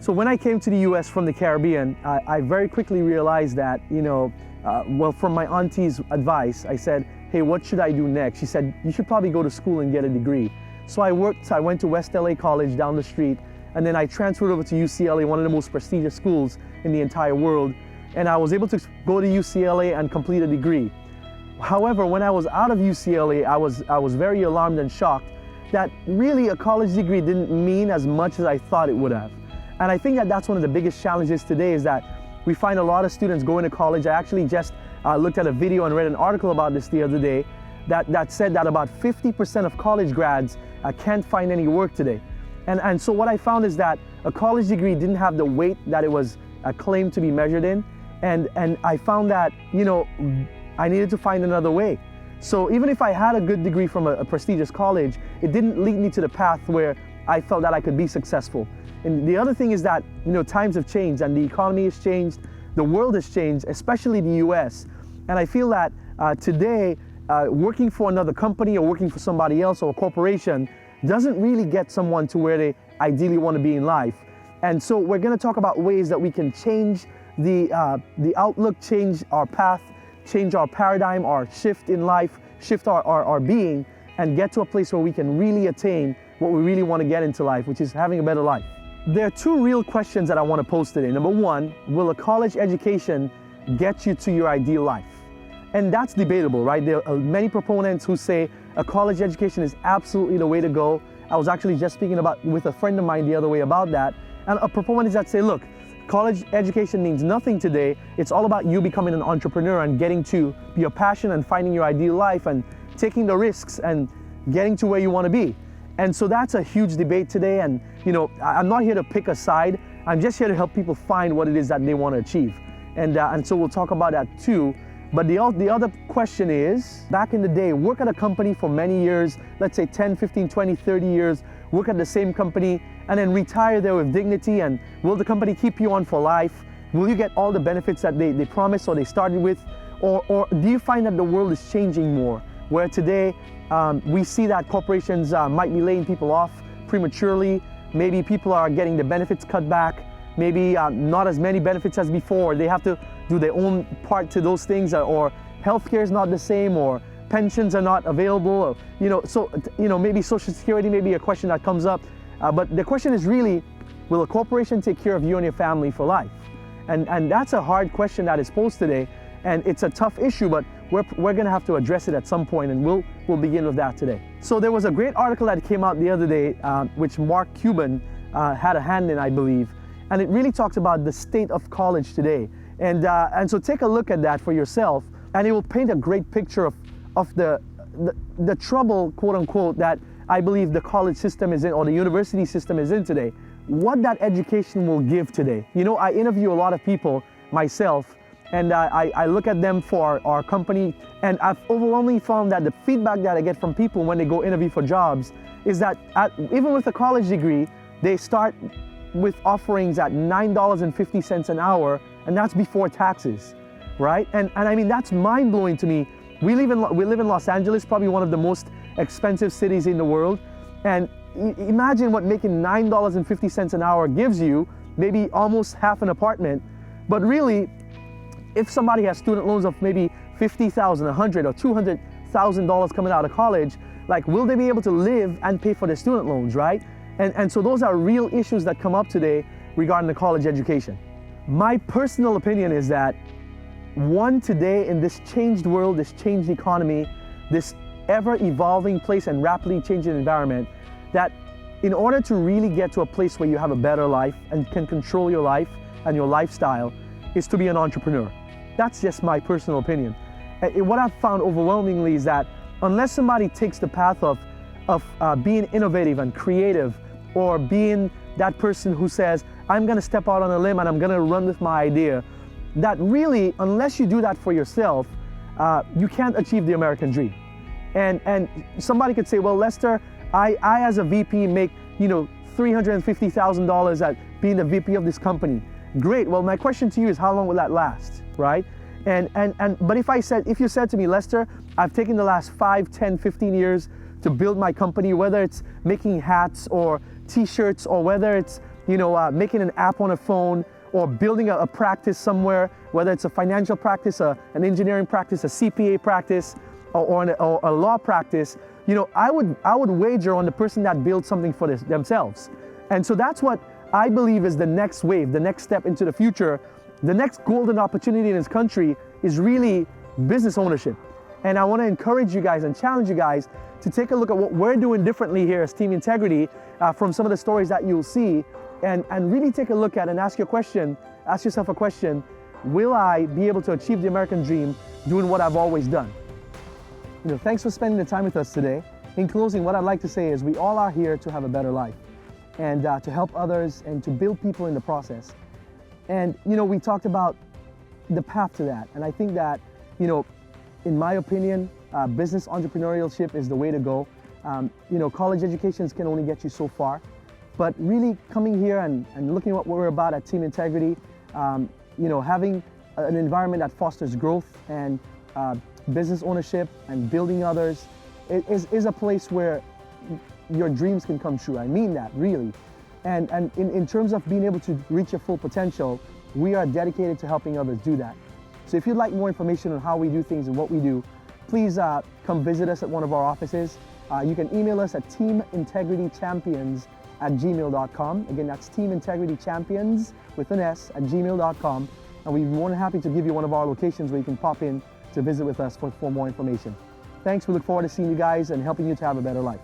So when I came to the US from the Caribbean, I very quickly realized that, well, from my auntie's advice, I said, hey, what should I do next? She said, you should probably go to school and get a degree. So I went to West LA College down the street, and then I transferred over to UCLA, one of the most prestigious schools in the entire world. And I was able to go to UCLA and complete a degree. However, when I was out of UCLA, I was very alarmed and shocked that really a college degree didn't mean as much as I thought it would have. And I think that that's one of the biggest challenges today, is that we find a lot of students going to college. I actually just looked at a video and read an article about this the other day that said that about 50% of college grads can't find any work today. And so what I found is that a college degree didn't have the weight that it was claimed to be measured in. And I found that, I needed to find another way. So even if I had a good degree from a prestigious college, it didn't lead me to the path where I felt that I could be successful. And the other thing is that, times have changed and the economy has changed, the world has changed, especially the US. And I feel that today, working for another company or working for somebody else or a corporation doesn't really get someone to where they ideally want to be in life. And so we're going to talk about ways that we can change the outlook, change our path, change our paradigm, our shift in life, shift our being, and get to a place where we can really attain what we really want to get into life, which is having a better life. There are two real questions that I want to pose today. Number one, will a college education get you to your ideal life? And that's debatable, right? There are many proponents who say a college education is absolutely the way to go. I was actually just speaking with a friend of mine the other way about that. And a proponent that say, look, college education means nothing today. It's all about you becoming an entrepreneur and getting to your passion and finding your ideal life and taking the risks and getting to where you want to be. And so that's a huge debate today. And I'm not here to pick a side. I'm just here to help people find what it is that they want to achieve. And so we'll talk about that too. But the other question is, back in the day, work at a company for many years, let's say 10, 15, 20, 30 years, work at the same company, and then retire there with dignity. And will the company keep you on for life? Will you get all the benefits that they promised or they started with? Or do you find that the world is changing more, where today we see that corporations might be laying people off prematurely? Maybe people are getting the benefits cut back, maybe not as many benefits as before. They have to do their own part to those things, or healthcare is not the same, or pensions are not available. Maybe Social Security may be a question that comes up. But the question is really, will a corporation take care of you and your family for life? And that's a hard question that is posed today. And it's a tough issue, but we're going to have to address it at some point, and we'll begin with that today. So there was a great article that came out the other day, which Mark Cuban had a hand in, I believe, and it really talks about the state of college today. And so take a look at that for yourself, and it will paint a great picture of the trouble, quote unquote, that I believe the college system is in, or the university system is in today. What that education will give today. I interview a lot of people myself, and I look at them for our company, and I've overwhelmingly found that the feedback that I get from people when they go interview for jobs is that even with a college degree, they start with offerings at $9.50 an hour, and that's before taxes, right? And I mean, that's mind-blowing to me. We live in Los Angeles, probably one of the most expensive cities in the world, and imagine what making $9.50 an hour gives you, maybe almost half an apartment. But really, if somebody has student loans of maybe $50,000, $100,000 or $200,000 coming out of college, like, will they be able to live and pay for their student loans, right? And so those are real issues that come up today regarding the college education. My personal opinion is that, one, today in this changed world, this changed economy, this ever-evolving place and rapidly changing environment, that in order to really get to a place where you have a better life and can control your life and your lifestyle, is to be an entrepreneur. That's just my personal opinion. What I've found overwhelmingly is that unless somebody takes the path of being innovative and creative, or being that person who says, I'm going to step out on a limb and I'm going to run with my idea, that really, unless you do that for yourself, you can't achieve the American dream. And somebody could say, well, Lester, I as a VP make $350,000 at being the VP of this company. Great. Well, my question to you is, how long will that last, right? But if you said to me, Lester, I've taken the last 5, 10, 15 years to build my company, whether it's making hats or t-shirts, or whether it's making an app on a phone, or building a practice somewhere, whether it's a financial practice, an engineering practice, a CPA practice, or a law practice, I would wager on the person that builds something for themselves. And so that's what I believe is the next wave, the next step into the future. The next golden opportunity in this country is really business ownership. And I want to encourage you guys and challenge you guys to take a look at what we're doing differently here as Team Integrity from some of the stories that you'll see, and really take a look at and ask yourself a question, will I be able to achieve the American dream doing what I've always done? Thanks for spending the time with us today. In closing, what I'd like to say is we all are here to have a better life and to help others and to build people in the process. And, we talked about the path to that. And I think that, in my opinion, business entrepreneurship is the way to go. College educations can only get you so far. But really coming here and looking at what we're about at Team Integrity, having an environment that fosters growth and business ownership and building others is a place where your dreams can come true. I mean that, really. And in terms of being able to reach your full potential, we are dedicated to helping others do that. So if you'd like more information on how we do things and what we do, please come visit us at one of our offices. You can email us at teamintegritychampions@gmail.com. Again, that's teamintegritychampions with an S at gmail.com. And we'd be more than happy to give you one of our locations where you can pop in to visit with us for more information. Thanks. We look forward to seeing you guys and helping you to have a better life.